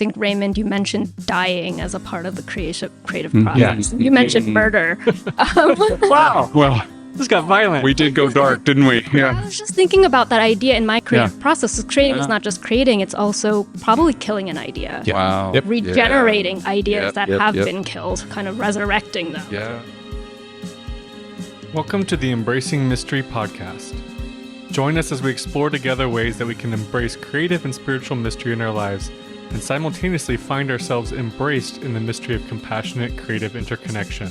think, Raymond, you mentioned dying as a part of the creative process. You mentioned murder. Wow. Well, this got violent. We did go dark, didn't we? Yeah. I was just thinking about that idea in my creative process. Creating is not just creating, it's also probably killing an idea. Yeah. Wow. Yep. Regenerating ideas that have been killed, kind of resurrecting them. Yeah. Welcome to the Embracing Mystery podcast. Join us as we explore together ways that we can embrace creative and spiritual mystery in our lives and simultaneously find ourselves embraced in the mystery of compassionate creative interconnection,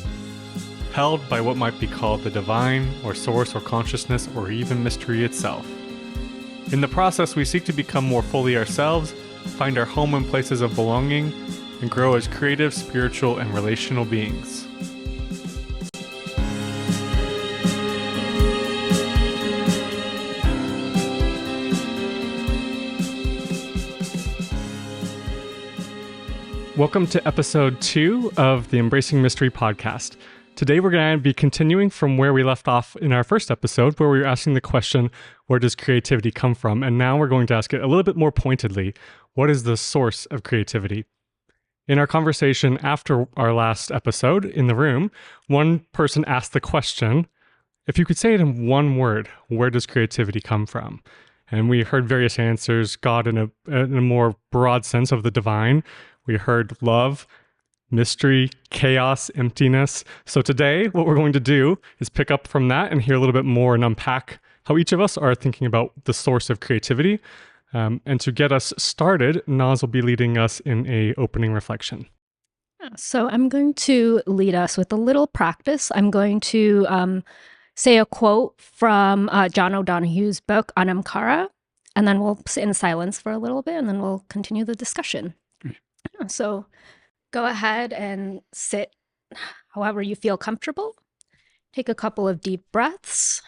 held by what might be called the divine or source or consciousness or even mystery itself. In the process, we seek to become more fully ourselves, find our home in places of belonging, and grow as creative, spiritual, and relational beings. Welcome to episode 2 of the Embracing Mystery podcast. Today we're going to be continuing from where we left off in our first episode, where we were asking the question, where does creativity come from? And now we're going to ask it a little bit more pointedly, what is the source of creativity? In our conversation after our last episode in the room, one person asked the question, if you could say it in one word, where does creativity come from? And we heard various answers, God in a more broad sense of the divine. We heard love, mystery, chaos, emptiness. So today, what we're going to do is pick up from that and hear a little bit more and unpack how each of us are thinking about the source of creativity. And to get us started, Naz will be leading us in an opening reflection. So I'm going to lead us with a little practice. I'm going to say a quote from John O'Donohue's book, Anamkara, and then we'll sit in silence for a little bit, and then we'll continue the discussion. So go ahead and sit however you feel comfortable. Take a couple of deep breaths,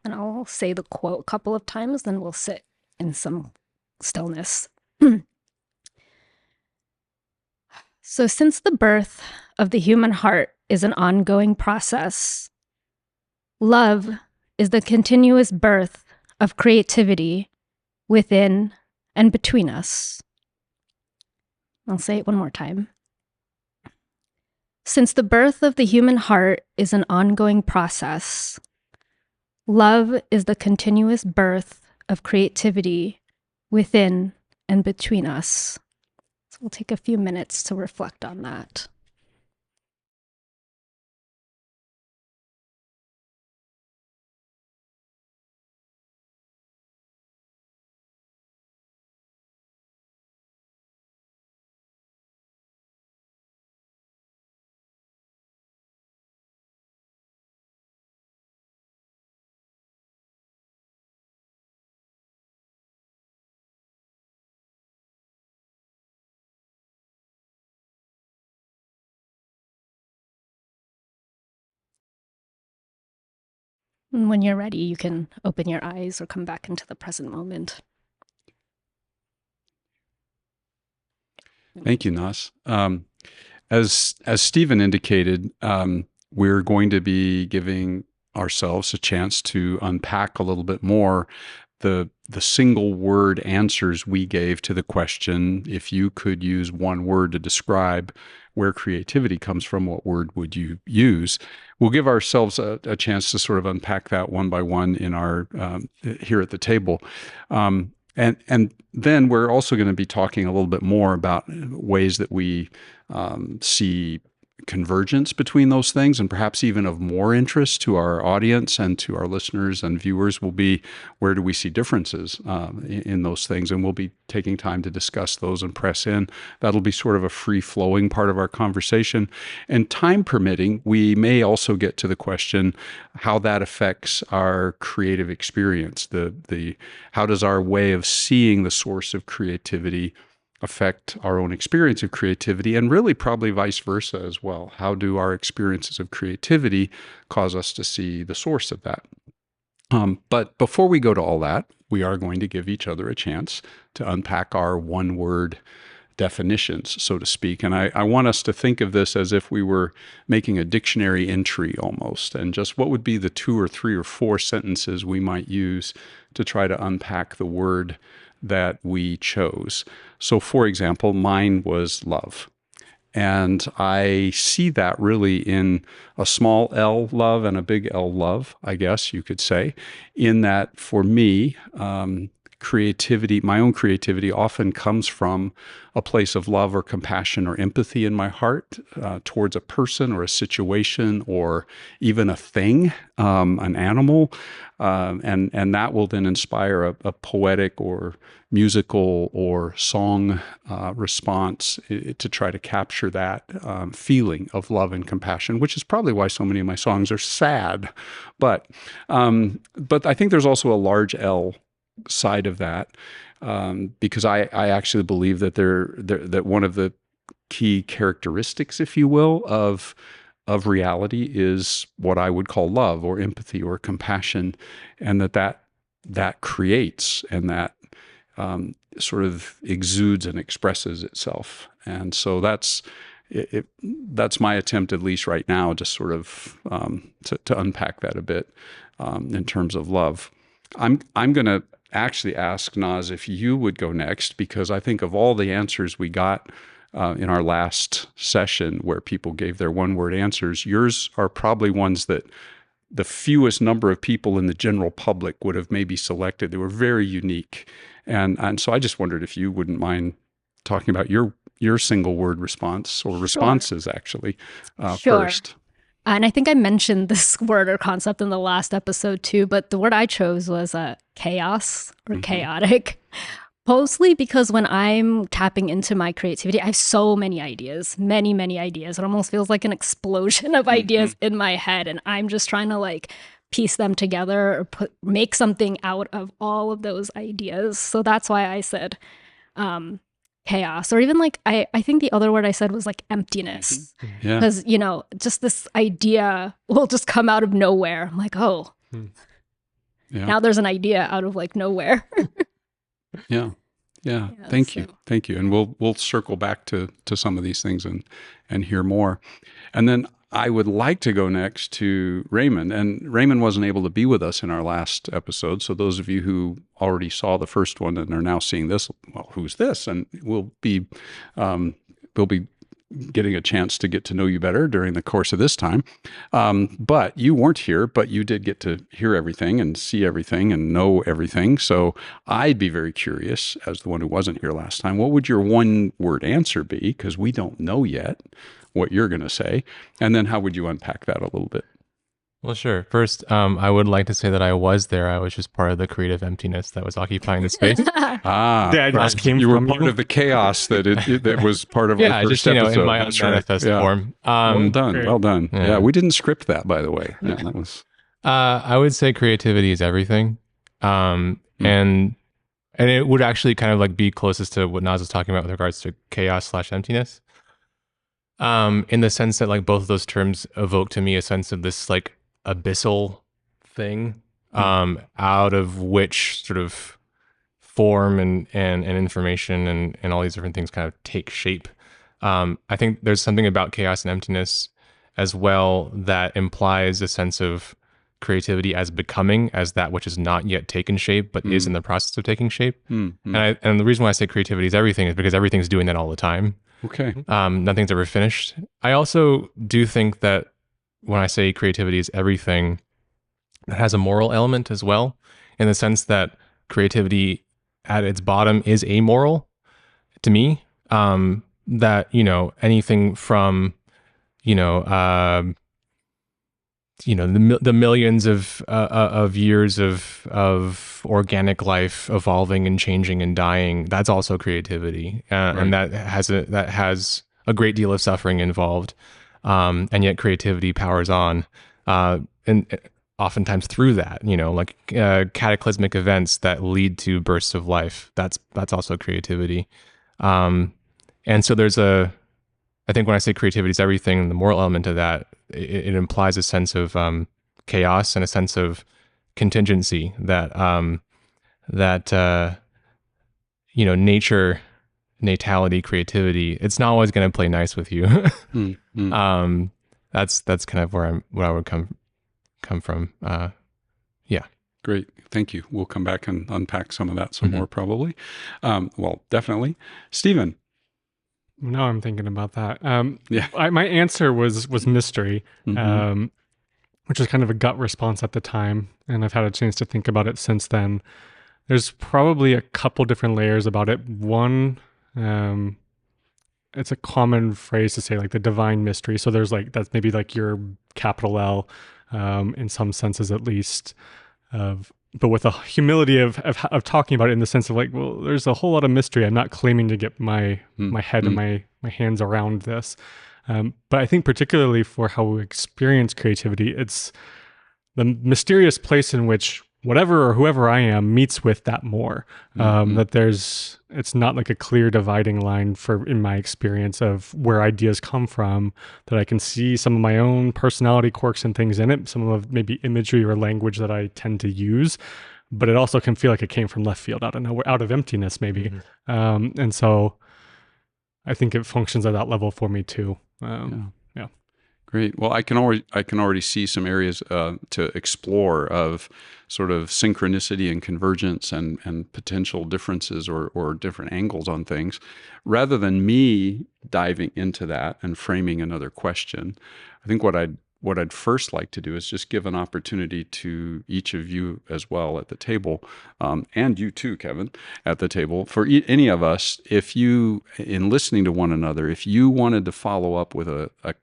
and I'll say the quote a couple of times, then we'll sit in some stillness. So since the birth of the human heart is an ongoing process, love is the continuous birth of creativity within and between us. I'll say it one more time. Since the birth of the human heart is an ongoing process, love is the continuous birth of creativity within and between us. So we'll take a few minutes to reflect on that. And when you're ready, you can open your eyes or come back into the present moment. Thank you, Nas. As Stephen indicated, we're going to be giving ourselves a chance to unpack a little bit more the single word answers we gave to the question, if you could use one word to describe where creativity comes from, what word would you use? We'll give ourselves a chance to sort of unpack that one by one in our here at the table. And then we're also going to be talking a little bit more about ways that we see convergence between those things, and perhaps even of more interest to our audience and to our listeners and viewers will be, where do we see differences in those things? And we'll be taking time to discuss those and press in. That'll be sort of a free-flowing part of our conversation. And time permitting, we may also get to the question how that affects our creative experience. How does our way of seeing the source of creativity affect our own experience of creativity, and really probably vice versa as well. How do our experiences of creativity cause us to see the source of that? But before we go to all that, we are going to give each other a chance to unpack our one-word definitions, so to speak. And I want us to think of this as if we were making a dictionary entry almost, and just what would be the 2 or 3 or 4 sentences we might use to try to unpack the word that we chose. So, for example, mine was love. And I see that really in a small L love and a big L love, I guess you could say, in that for me, creativity, my own creativity often comes from a place of love or compassion or empathy in my heart towards a person or a situation or even a thing, an animal. And that will then inspire a poetic or musical or song response to try to capture that feeling of love and compassion, which is probably why so many of my songs are sad. But I think there's also a large L side of that, because I actually believe that that one of the key characteristics, if you will, of reality is what I would call love or empathy or compassion, and that creates and that sort of exudes and expresses itself. And so that's my attempt, at least right now, just sort of to unpack that a bit in terms of love. I'm going to actually ask Naz if you would go next, because I think of all the answers we got in our last session where people gave their one-word answers, yours are probably ones that the fewest number of people in the general public would have maybe selected. They were very unique. And so I just wondered if you wouldn't mind talking about your single word response or responses, actually, Sure. first. And I think I mentioned this word or concept in the last episode too, but the word I chose was chaos or chaotic. Mostly because when I'm tapping into my creativity, I have so many ideas, many, many ideas. It almost feels like an explosion of ideas in my head. And I'm just trying to like piece them together or make something out of all of those ideas. So that's why I said chaos, or even like I think the other word I said was like emptiness. Yeah. Because, just this idea will just come out of nowhere. I'm like, oh, now there's an idea out of like nowhere. Yeah. Thank you. And we'll circle back to some of these things and hear more. And then I would like to go next to Raymond. And Raymond wasn't able to be with us in our last episode. So those of you who already saw the first one and are now seeing this, well, who's this? And we'll be getting a chance to get to know you better during the course of this time. But you weren't here, but you did get to hear everything and see everything and know everything. So I'd be very curious, as the one who wasn't here last time, what would your one-word answer be? Because we don't know yet what you're going to say. And then how would you unpack that a little bit? Well, sure. First, I would like to say that I was there. I was just part of the creative emptiness that was occupying the space. Yeah, right. came you were from part you. of the chaos that was part of our first just episode. in my own That's right. manifest form. Well done. great. Well done. Yeah. Yeah, we didn't script that, by the way. Yeah, that was. I would say creativity is everything, and it would actually kind of like be closest to what Naz was talking about with regards to chaos/emptiness. In the sense that like both of those terms evoke to me a sense of this like abyssal thing, out of which sort of form and information and all these different things kind of take shape. I think there's something about chaos and emptiness as well that implies a sense of creativity as becoming as that which is not yet taken shape but is in the process of taking shape. And the reason why I say creativity is everything is because everything's doing that all the time. Okay. Nothing's ever finished. I also do think that when I say creativity is everything, it has a moral element as well, in the sense that creativity at its bottom is amoral to me. That, anything from, the millions of years of organic life evolving and changing and dying, that's also creativity. And that has a great deal of suffering involved. And yet creativity powers on, and oftentimes through that, like cataclysmic events that lead to bursts of life. That's also creativity. And so I think when I say creativity is everything, the moral element of that, it implies a sense of chaos and a sense of contingency that nature, natality, creativity, it's not always going to play nice with you. That's kind of what I would come from. Yeah. Great. Thank you. We'll come back and unpack some of that some more probably. Well, definitely. Stephen. Now I'm thinking about that. Yeah. My answer was mystery, which was kind of a gut response at the time, and I've had a chance to think about it since then. There's probably a couple different layers about it. One, it's a common phrase to say like the divine mystery. So there's like, that's maybe like your capital L, in some senses at least, but with a humility of talking about it in the sense of like, well, there's a whole lot of mystery. I'm not claiming to get my head and my hands around this. But I think particularly for how we experience creativity, it's the mysterious place in which whatever or whoever I am meets with that more. That it's not like a clear dividing line in my experience of where ideas come from, that I can see some of my own personality quirks and things in it, some of maybe imagery or language that I tend to use, but it also can feel like it came from left field, out of nowhere, out of emptiness maybe. And so I think it functions at that level for me too. Yeah. Great. Well, I can already see some areas to explore of sort of synchronicity and convergence and potential differences or different angles on things. Rather than me diving into that and framing another question, I think what I'd first like to do is just give an opportunity to each of you as well at the table, and you too, Kevin, at the table, for any of us, if you, in listening to one another, if you wanted to follow up with a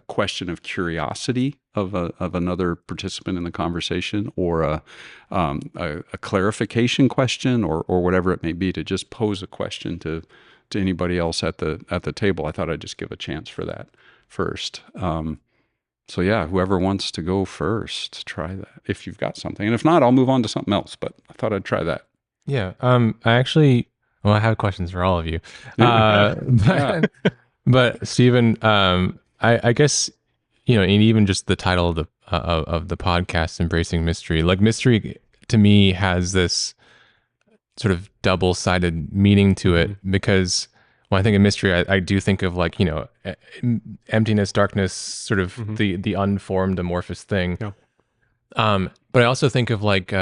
question of curiosity of another participant in the conversation, or a clarification question, or whatever it may be, to just pose a question to anybody else at the table. I thought I'd just give a chance for that first. So yeah, whoever wants to go first, try that if you've got something, and if not, I'll move on to something else. But I thought I'd try that. Yeah. I have questions for all of you. But Stephen, I guess, and even just the title of the podcast, Embracing Mystery, like mystery to me has this sort of double-sided meaning to it, because when I think of mystery, I do think of like, emptiness, darkness, sort of the unformed amorphous thing. Yeah. But I also think of like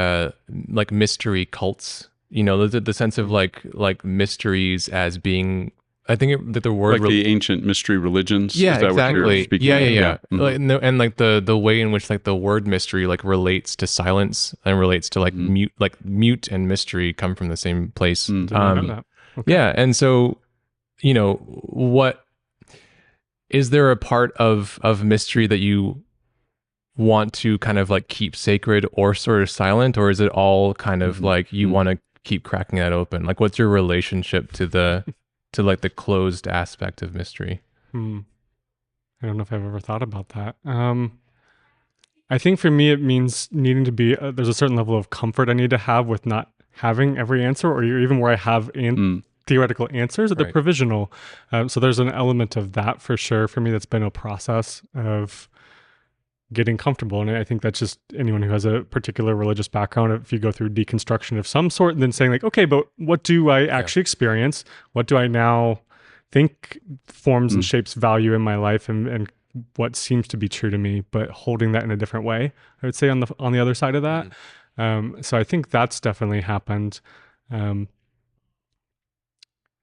mystery cults, the sense of like mysteries as being, I think that the word like the ancient mystery religions. Yeah, is that exactly. What you're speaking of? Yeah. And like the way in which like the word mystery like relates to silence and relates to like mute and mystery come from the same place. Didn't know that. Okay. Yeah, and so what is there a part of mystery that you want to kind of like keep sacred or sort of silent, or is it all kind of like you want to keep cracking that open? Like, what's your relationship to like the closed aspect of mystery? I don't know if I've ever thought about that. I think for me, it means needing to be, there's a certain level of comfort I need to have with not having every answer, or even where I have theoretical answers, that they're provisional. So there's an element of that for sure for me that's been a process of getting comfortable. And I think that's just anyone who has a particular religious background. If you go through deconstruction of some sort and then saying like, okay, but what do I actually experience? What do I now think forms and shapes value in my life, and what seems to be true to me, but holding that in a different way, I would say on the other side of that. So I think that's definitely happened. Is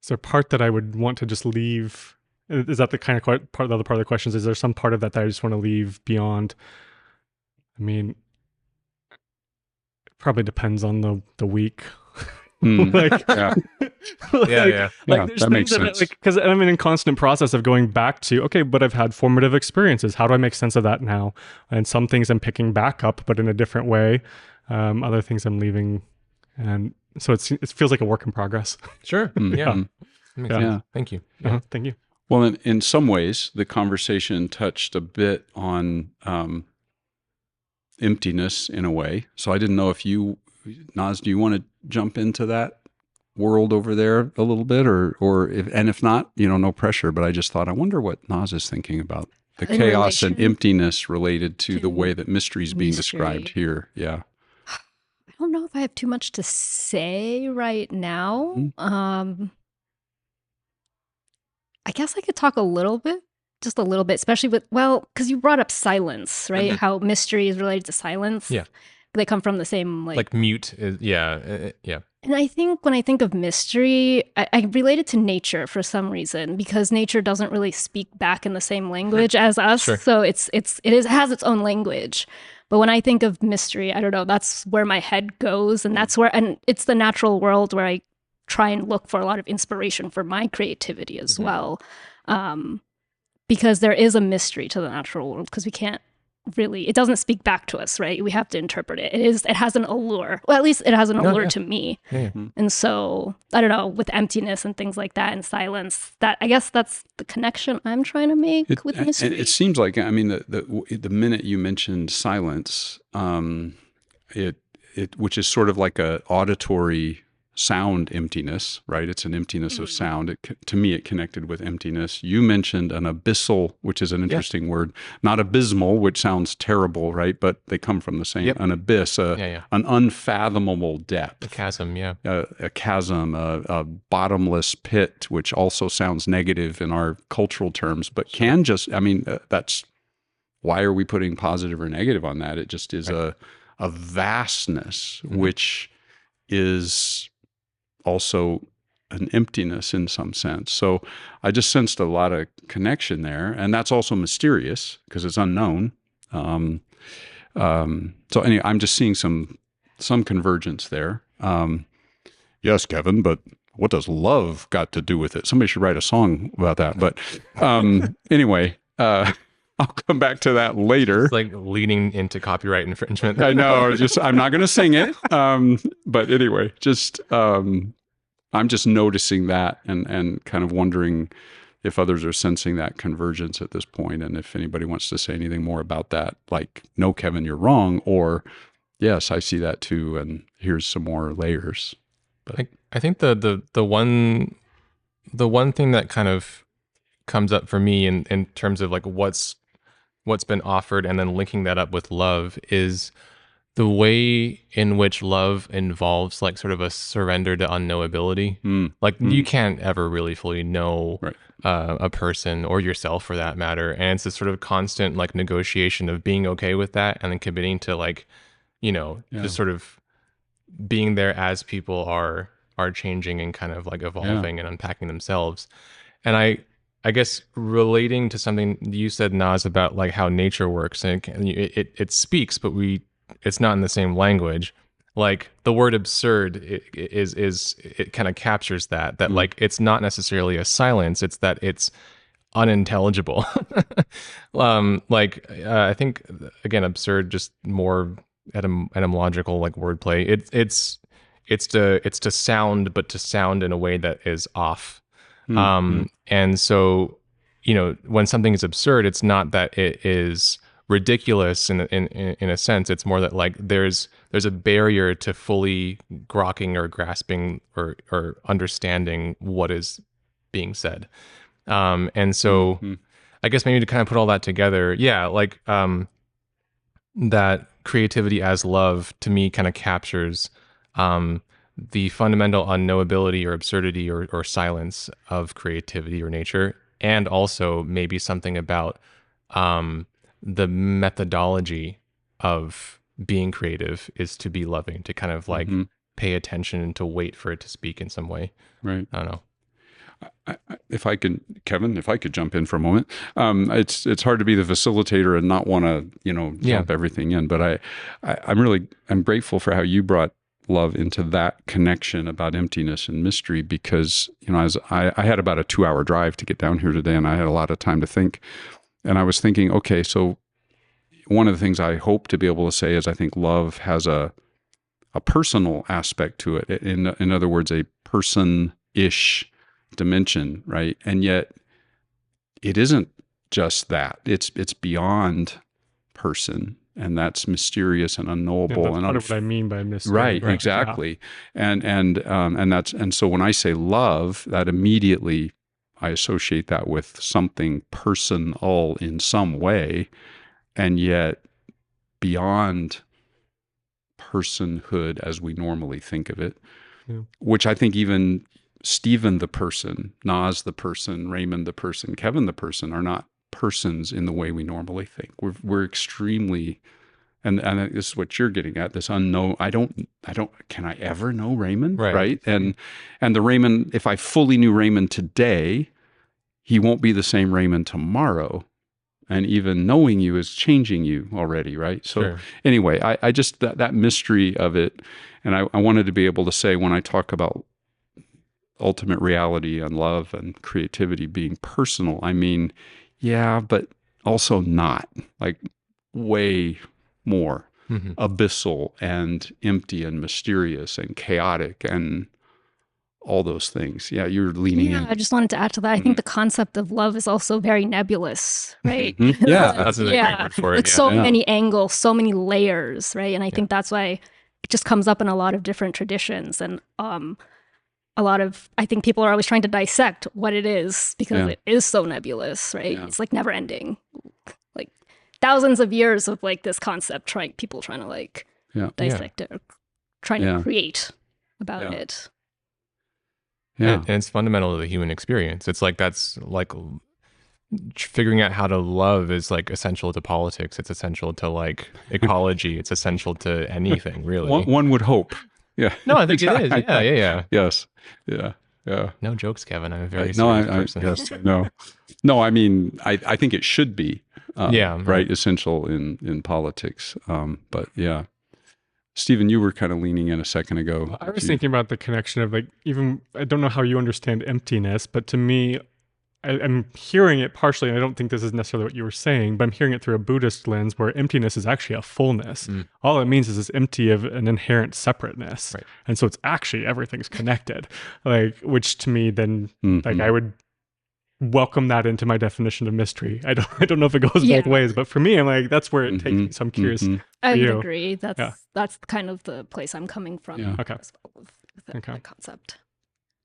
there a part that I would want to just leave? Is that the kind of the other part of the questions? Is there some part of that I just want to leave beyond? I mean, it probably depends on the week. Like, that makes sense. Because I'm in a constant process of going back to, okay, but I've had formative experiences. How do I make sense of that now? And some things I'm picking back up, but in a different way. Other things I'm leaving, and so it feels like a work in progress. Sure. Yeah. Thank you. Thank you. Well, in some ways, the conversation touched a bit on emptiness in a way. So I didn't know if you, Naz, do you want to jump into that world over there a little bit, or if not, no pressure. But I just thought, I wonder what Naz is thinking about the chaos and emptiness related to the way that mystery is being described here. Yeah. I don't know if I have too much to say right now. I guess I could talk just a little bit, especially because you brought up silence, right? How mystery is related to silence. Yeah. they come from the same Like mute is, yeah. And I think when I think of mystery, I relate it to nature for some reason, because nature doesn't really speak back in the same language as us. Sure. So it has its own language. But when I think of mystery, I don't know, that's where my head goes. And it's the natural world where I try and look for a lot of inspiration for my creativity as well. Because there is a mystery to the natural world, because it doesn't speak back to us, right? We have to interpret it. It has an allure. Well, at least it has an allure to me. Yeah. And so, I don't know, with emptiness and things like that and silence, I guess that's the connection I'm trying to make with mystery. And it seems like, I mean, the minute you mentioned silence, which is sort of like a auditory sound emptiness, right? It's an emptiness of sound. To me, it connected with emptiness. You mentioned an abyssal, which is an interesting word, not abysmal, which sounds terrible, right? But they come from the same, an abyss, an unfathomable depth. A chasm, a chasm, a bottomless pit, which also sounds negative in our cultural terms, but can just, I mean, that's, why are we putting positive or negative on that? It just is a vastness, which is also an emptiness in some sense. So I just sensed a lot of connection there, and that's also mysterious because it's unknown. So anyway, I'm just seeing some convergence there. Yes, Kevin, but what does love got to do with it? Somebody should write a song about that. But anyway, I'll come back to that later. It's like leading into copyright infringement. I know. I'm not going to sing it. But anyway, I'm just noticing that and kind of wondering if others are sensing that convergence at this point, and if anybody wants to say anything more about that, like, no, Kevin, you're wrong, or yes, I see that too, and here's some more layers. But I think the one thing that kind of comes up for me in terms of like what's been offered and then linking that up with love is the way in which love involves like sort of a surrender to unknowability. You can't ever really fully know a person or yourself for that matter. And it's this sort of constant like negotiation of being okay with that and then committing to like, just sort of being there as people are changing and kind of like evolving and unpacking themselves. And I guess relating to something you said, Naz, about like how nature works, and it speaks, but it's not in the same language. Like the word absurd it kind of captures that like it's not necessarily a silence, it's that it's unintelligible. I think again, absurd, just more etymological, like wordplay. It's to sound, but to sound in a way that is off. And so, when something is absurd, it's not that it is ridiculous in a sense. It's more that like there's a barrier to fully grokking or grasping or understanding what is being said. And so I guess maybe to kind of put all that together, that creativity as love to me kind of captures the fundamental unknowability or absurdity or silence of creativity or nature, and also maybe something about the methodology of being creative is to be loving, to kind of like pay attention and to wait for it to speak in some way. Right. I don't know. If I could, Kevin, if I could jump in for a moment, it's hard to be the facilitator and not want to, jump everything in. But I'm grateful for how you brought love into that connection about emptiness and mystery, because, as I had about a 2-hour drive to get down here today, and I had a lot of time to think, and I was thinking, okay, so one of the things I hope to be able to say is I think love has a personal aspect to it. In other words, a person-ish dimension, right? And yet it isn't just that. It's beyond person, and that's mysterious and unknowable. That's and part of what I mean by mystery. Right, exactly. Yeah. And so when I say love, that immediately I associate that with something personal in some way, and yet beyond personhood as we normally think of it, which I think even Stephen the person, Naz the person, Raymond the person, Kevin the person are not persons in the way we normally think. We're extremely And this is what you're getting at, this unknown. Can I ever know Raymond? Right. Right. And the Raymond, if I fully knew Raymond today, he won't be the same Raymond tomorrow. And even knowing you is changing you already. Right. So Sure. anyway, I just, that mystery of it. And I wanted to be able to say, when I talk about ultimate reality and love and creativity being personal, I mean, yeah, but also not, like way more abyssal and empty and mysterious and chaotic and all those things. Yeah, you're leaning in. I just wanted to add to that. I think the concept of love is also very nebulous, right? Yeah. That's a great word for it. Like Yeah. so many angles, so many layers, right? And I think that's why it just comes up in a lot of different traditions. And I think people are always trying to dissect what it is because it is so nebulous, right? Yeah. It's like never ending. Like thousands of years of like this concept, people trying to like dissect it, or trying to create about it. Yeah. And it's fundamental to the human experience. It's like, that's like figuring out how to love is like essential to politics. It's essential to like ecology. It's essential to anything, really. One would hope. Yeah. No, I think it is. Yeah. Yes. Yeah. Yeah. No jokes, Kevin. I'm a very serious person. Yes. No, I mean, I think it should be, right. essential in politics. But yeah. Stephen, you were kind of leaning in a second ago. I was thinking about the connection of like, even, I don't know how you understand emptiness, but to me, I'm hearing it partially, and I don't think this is necessarily what you were saying, but I'm hearing it through a Buddhist lens where emptiness is actually a fullness. All it means is it's empty of an inherent separateness. Right. And so it's actually, everything's connected, like, which to me then, like, I would welcome that into my definition of mystery. I don't know if it goes both ways, but for me, I'm like, that's where it takes me. So I'm curious. I would agree. That's kind of the place I'm coming from. Yeah. Okay. As well with that concept.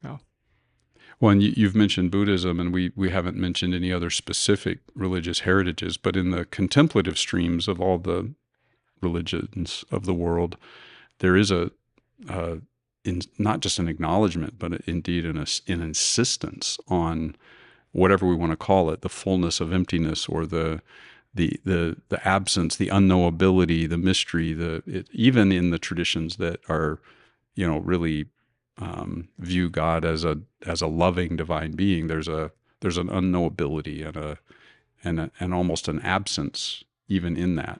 Oh. Well, and you've mentioned Buddhism, and we haven't mentioned any other specific religious heritages, but in the contemplative streams of all the religions of the world, there is not just an acknowledgement, but indeed an insistence on whatever we want to call it, the fullness of emptiness, or the absence, the unknowability, the mystery, even in the traditions that are, really view God as a loving divine being, there's an unknowability and almost an absence even in that.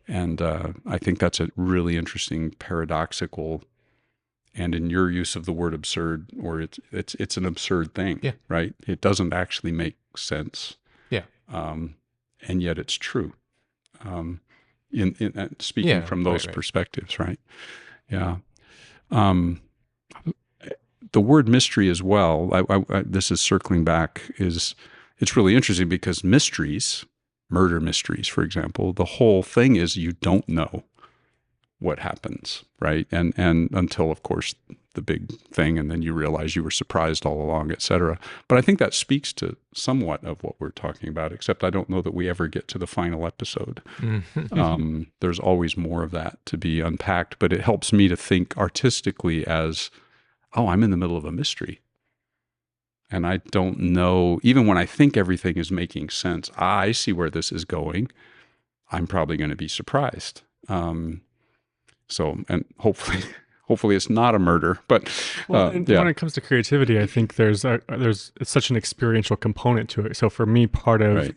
And I think that's a really interesting paradoxical, and in your use of the word absurd, or it's an absurd thing, right? It doesn't actually make sense. Yeah. And yet it's true. In speaking from those perspectives, right? Yeah. The word mystery as well, this is circling back, it's really interesting because murder mysteries, for example, the whole thing is you don't know what happens, right? And until, of course, the big thing, and then you realize you were surprised all along, et cetera. But I think that speaks to somewhat of what we're talking about, except I don't know that we ever get to the final episode. There's always more of that to be unpacked, but it helps me to think artistically as, I'm in the middle of a mystery. And I don't know, even when I think everything is making sense, I see where this is going. I'm probably going to be surprised. So, and hopefully it's not a murder, but when it comes to creativity, I think there's it's such an experiential component to it. So for me, part of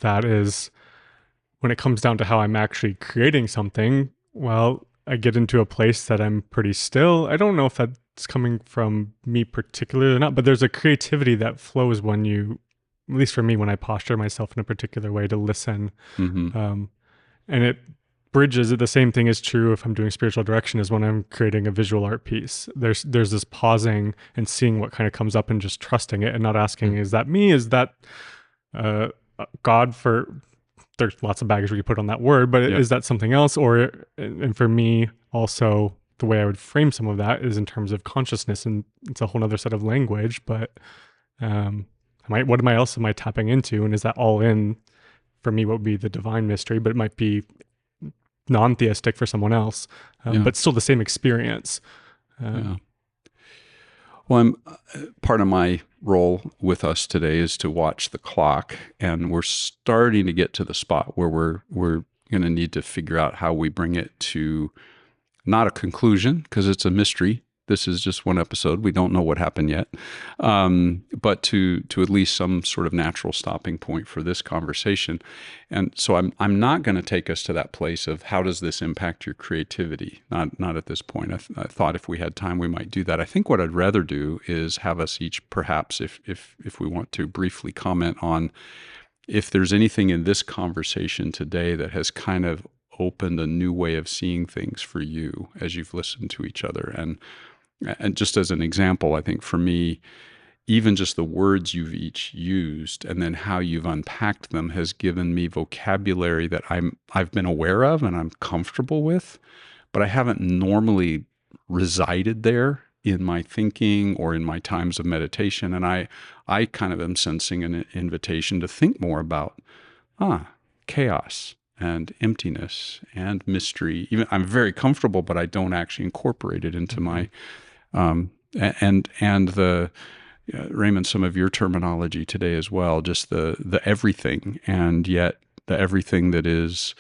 that is when it comes down to how I'm actually creating something, well, I get into a place that I'm pretty still. I don't know if that's coming from me particularly or not, but there's a creativity that flows when you, at least for me, when I posture myself in a particular way to listen. And it bridges it. The same thing is true if I'm doing spiritual direction as when I'm creating a visual art piece. There's this pausing and seeing what kind of comes up and just trusting it and not asking, is that me? Is that God? There's lots of baggage we could put on that word, but is that something else? And for me also, the way I would frame some of that is in terms of consciousness, and it's a whole other set of language, but what else am I tapping into? And is that all in, for me, what would be the divine mystery, but it might be non-theistic for someone else, but still the same experience. Well, part of my role with us today is to watch the clock, and we're starting to get to the spot where we're going to need to figure out how we bring it to not a conclusion, because it's a mystery. This is just one episode. We don't know what happened yet. But to at least some sort of natural stopping point for this conversation. And so I'm not going to take us to that place of how does this impact your creativity? Not at this point. I thought if we had time, we might do that. I think what I'd rather do is have us each, perhaps, if we want to briefly comment on if there's anything in this conversation today that has kind of opened a new way of seeing things for you as you've listened to each other. And just as an example, I think for me, even just the words you've each used and then how you've unpacked them has given me vocabulary that I've been aware of and I'm comfortable with, but I haven't normally resided there in my thinking or in my times of meditation. And I kind of am sensing an invitation to think more about chaos and emptiness and mystery. Even I'm very comfortable, but I don't actually incorporate it into my and the Raymond, some of your terminology today as well, just the everything, and yet the everything that is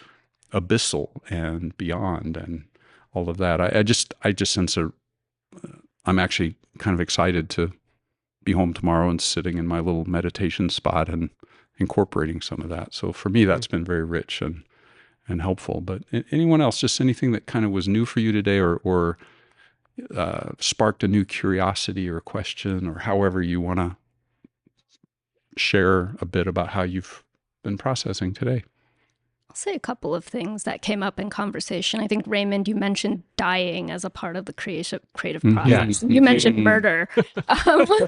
abyssal and beyond, and all of that. I just sense I'm actually kind of excited to be home tomorrow and sitting in my little meditation spot and incorporating some of that. So for me, that's been very rich and helpful. But anyone else, just anything that kind of was new for you today, or sparked a new curiosity or question, or however you want to share a bit about how you've been processing today? I'll say a couple of things that came up in conversation. I think, Raymond, you mentioned dying as a part of the creative process. You mentioned murder.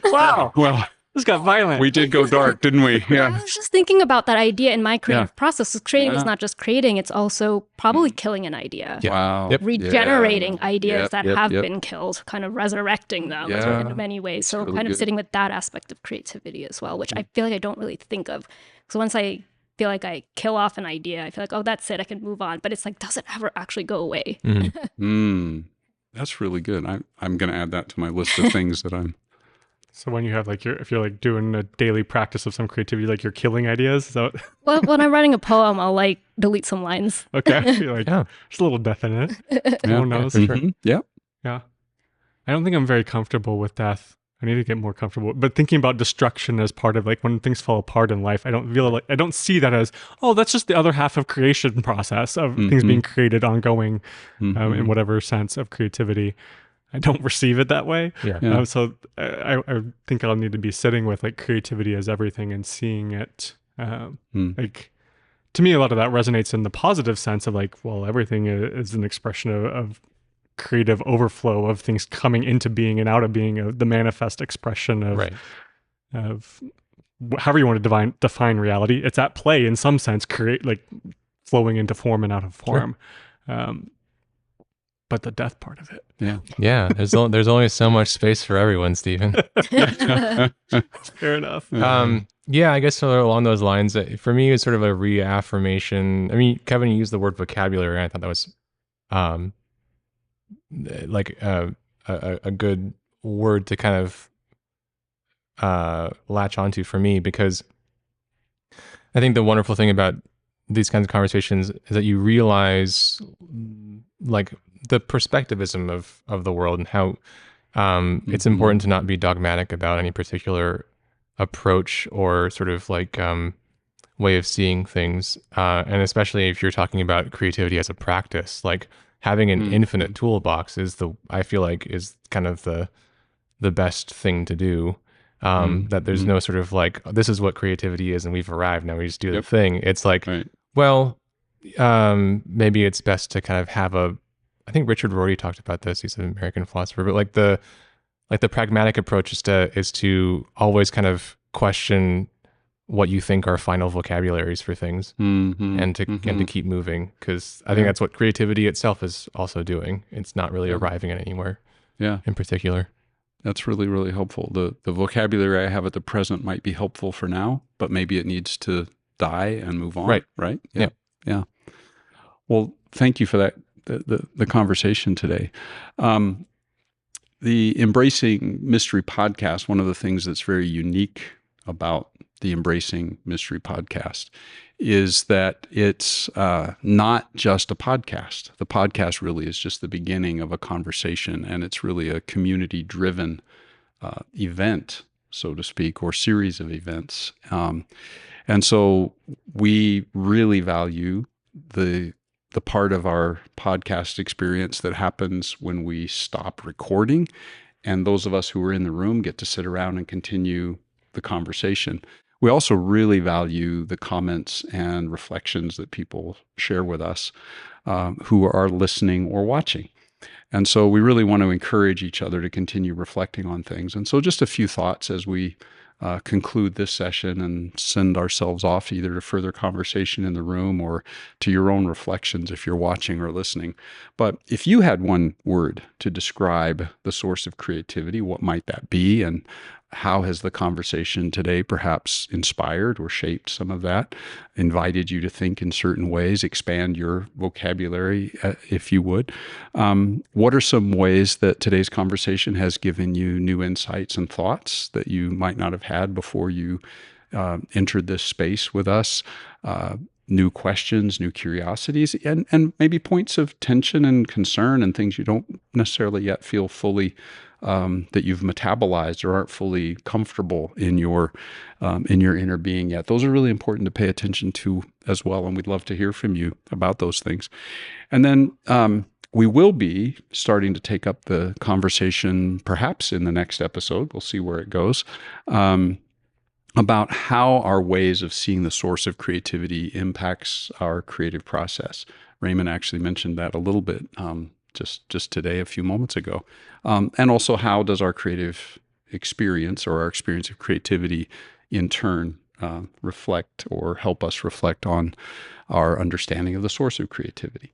Wow. Well, this got violent. we did go dark, didn't we? I was just thinking about that idea in my creative process. Creating is not just creating, it's also probably killing an idea. Wow. Yep. Regenerating ideas that have been killed, kind of resurrecting them in many ways. So really kind of good. sitting with that aspect of creativity as well, which I feel like I don't really think of. So once I feel like I kill off an idea, I feel like, oh, that's it, I can move on. But it's like, does it ever actually go away? That's really good. I'm going to add that to my list of things that I'm. So when you have if you're doing a daily practice of some creativity, you're killing ideas. So Well, when I'm writing a poem, I'll delete some lines. okay, you're there's a little death in it. No one knows. Yeah. Yeah. I don't think I'm very comfortable with death. I need to get more comfortable. But thinking about destruction as part of when things fall apart in life, I don't see that as, oh, that's just the other half of creation process of things being created ongoing in whatever sense of creativity. I don't receive it that way. Yeah. So I think I'll need to be sitting with creativity as everything and seeing it. To me, a lot of that resonates in the positive sense of well, everything is an expression of creative overflow of things coming into being and out of being, the manifest expression of however you want to define reality. It's at play in some sense, flowing into form and out of form. Sure. But the death part of it. Yeah. There's only so much space for everyone, Stephen. Fair enough. Yeah, I guess so along those lines, for me, it's sort of a reaffirmation. I mean, Kevin, you used the word vocabulary, and I thought that was a good word to kind of latch onto for me, because I think the wonderful thing about these kinds of conversations is that you realize the perspectivism of the world, and how it's important to not be dogmatic about any particular approach or sort of way of seeing things, and especially if you're talking about creativity as a practice, having an infinite toolbox I feel like is kind of the best thing to do. That there's no sort of this is what creativity is and we've arrived, now we just do the thing. It's well, maybe it's best to kind of have I think Richard Rorty talked about this, he's an American philosopher, but the pragmatic approach is to always kind of question what you think are final vocabularies for things, and to keep moving, because I think that's what creativity itself is also doing. It's not really arriving at anywhere in particular. That's really, really helpful. The vocabulary I have at the present might be helpful for now, but maybe it needs to die and move on. Right? Yeah. Well, thank you for that, the conversation today. The Embracing Mystery podcast, one of the things that's very unique about the Embracing Mystery podcast is that it's not just a podcast. The podcast really is just the beginning of a conversation, and it's really a community-driven event, so to speak, or series of events. And so we really value the part of our podcast experience that happens when we stop recording, and those of us who are in the room get to sit around and continue the conversation. We also really value the comments and reflections that people share with us who are listening or watching. And so we really want to encourage each other to continue reflecting on things. And so just a few thoughts as we conclude this session and send ourselves off either to further conversation in the room or to your own reflections if you're watching or listening. But if you had one word to describe the source of creativity, what might that be? And how has the conversation today perhaps inspired or shaped some of that, invited you to think in certain ways, expand your vocabulary, if you would? What are some ways that today's conversation has given you new insights and thoughts that you might not have had before you entered this space with us? New questions, new curiosities, and maybe points of tension and concern and things you don't necessarily yet feel fully that you've metabolized or aren't fully comfortable in your inner being yet. Those are really important to pay attention to as well, and we'd love to hear from you about those things. And then we will be starting to take up the conversation perhaps in the next episode. We'll see where it goes. About how our ways of seeing the source of creativity impacts our creative process. Raymond actually mentioned that a little bit just today, a few moments ago. And also, how does our creative experience or our experience of creativity in turn reflect or help us reflect on our understanding of the source of creativity?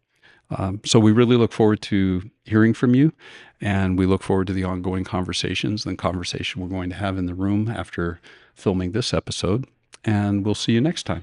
So we really look forward to hearing from you, and we look forward to the ongoing conversations and the conversation we're going to have in the room after filming this episode, and we'll see you next time.